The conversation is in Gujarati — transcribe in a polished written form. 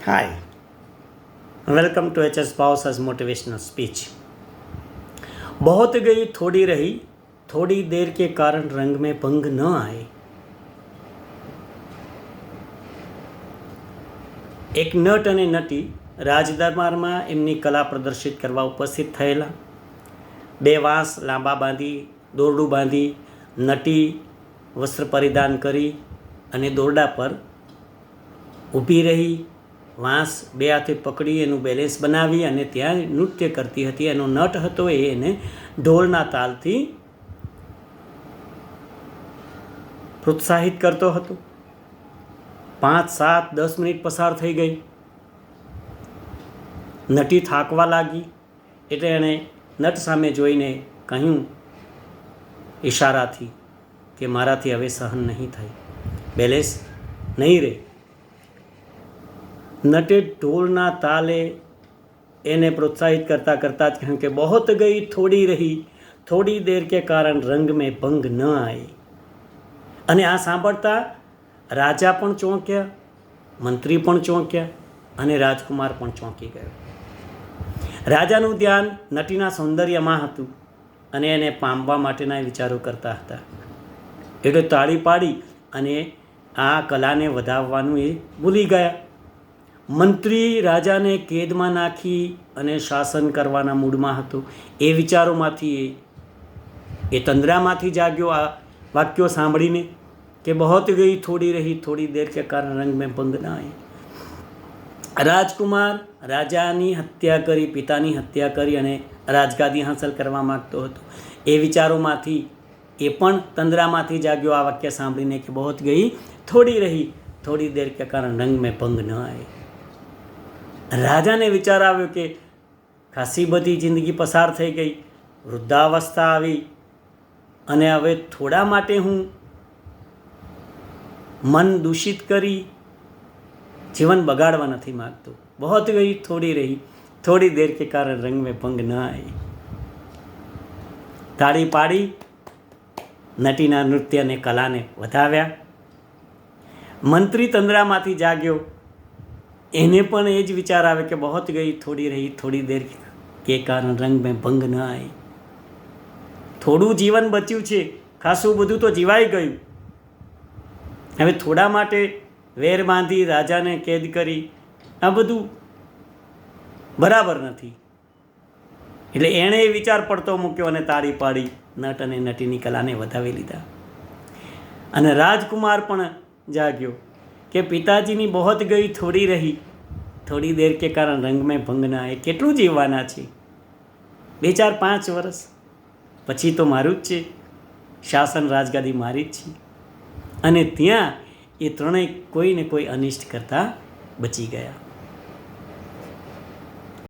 Hi, welcome to HS Pausa's motivational speech. बहुत गई थोड़ी रही, थोड़ी देर के कारण रंग में भंग न आए. એક નટ અને નટી રાજદરબારમાં એમની કલા પ્રદર્શિત કરવા ઉપસ્થિત થયેલા. બે વાંસ લાંબા બાંધી, દોરડું બાંધી, નટી વસ્ત્ર પરિધાન કરી અને દોરડા પર ઊભી રહી. વાંસ બે હાથે પકડી એનું બેલેન્સ બનાવી અને ત્યાં નૃત્ય કરતી હતી. એનો નટ હતો એ એને ઢોલના તાલથી પ્રોત્સાહિત કરતો હતો. 5, 7, 10 મિનિટ પસાર થઈ ગઈ. નટી થાકવા લાગી એટલે એણે નટ સામે જોઈને કહ્યું ઈશારાથી કે મારાથી હવે સહન નહીં થાય, બેલેન્સ નહીં રહે. नटे ढोलना ताले एने प्रोत्साहित करता करता कहूँ कि बहुत गई थोड़ी रही, थोड़ी देर के कारण रंग में भंग न आए. અને આ સાંભળતા રાજા પણ ચોંક્યા, મંત્રી પણ ચોંક્યા અને રાજકુમાર પણ ચોંકી ગયો. રાજાનું ધ્યાન નટીના સૌંદર્યમાં હતું અને એને પામવા માટેના વિચારો કરતા હતા. એટલે તાળી પાડી અને આ કલાને વધાવવાનું એ ભૂલી ગયા. મંત્રી રાજાને કેદમાં નાખી અને શાસન કરવાના મૂડમાં હતો. એ વિચારોમાંથી એ તંદ્રામાંથી જાગ્યો આ વાક્યો સાંભળીને કે બહોત ગઈ થોડી રહી, થોડી દેર કે કારણ રંગ મેં ભંગ ના આઈ. રાજકુમાર રાજાની હત્યા કરી, પિતાની હત્યા કરી અને રાજગાદી હાંસલ કરવા માગતો હતો. એ વિચારોમાંથી એ પણ તંદ્રામાંથી જાગ્યો આ વાક્ય સાંભળીને કે બહોત ગઈ થોડી રહી, થોડી દેર કે કારણ રંગ મેં ભંગ ન આઈ. રાજાને વિચાર આવ્યો કે ખાસી બધી જિંદગી પસાર થઈ ગઈ, વૃદ્ધાવસ્થા આવી અને હવે થોડા માટે હું મન દૂષિત કરી જીવન બગાડવા નથી માગતો. બહોત ગઈ થોડી રહી, થોડી દેર કે કારણ રંગ મેં ભંગ ન આવી. તાળી પાડી નટીના નૃત્યને કલાને વધાવ્યા. મંત્રી તંદ્રામાંથી જાગ્યો. એને પણ એ જ વિચાર આવે કે બહોત ગઈ થોડી રહી, થોડી દેર કે કારણ રંગ મેં ભંગ ન આવી. થોડું જીવન બચ્યું છે, ખાસું બધું તો જીવાઈ ગયું. હવે થોડા માટે વેર બાંધી રાજાને કેદ કરી, આ બધું બરાબર નથી. એટલે એણે એ વિચાર પડતો મૂક્યો અને તાળી પાડી નટ અને નટીની કલાને વધાવી લીધા. અને રાજકુમાર પણ જાગ્યો કે પિતાજીની બહોત ગઈ થોડી રહી, થોડી દેર કે કારણ રંગ મેં ભંગ ના આए. કેટલું જીવવાના છે? 2, 4, 5 વર્ષ પછી તો મારું જ છે, શાસન રાજગાદી મારી જ છે. અને ત્યાં એ ત્રણેય કોઈને કોઈ અનિષ્ટ કરતાં બચી ગયા.